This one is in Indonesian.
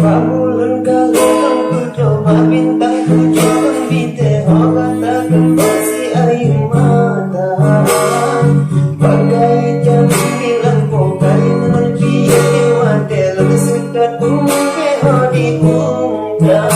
Pamulan kalong ku coba bintang tujuh kembite oh katakan masih ayu mata bagai jam 9 pokai menepi di watel sekat umke oh di ungkap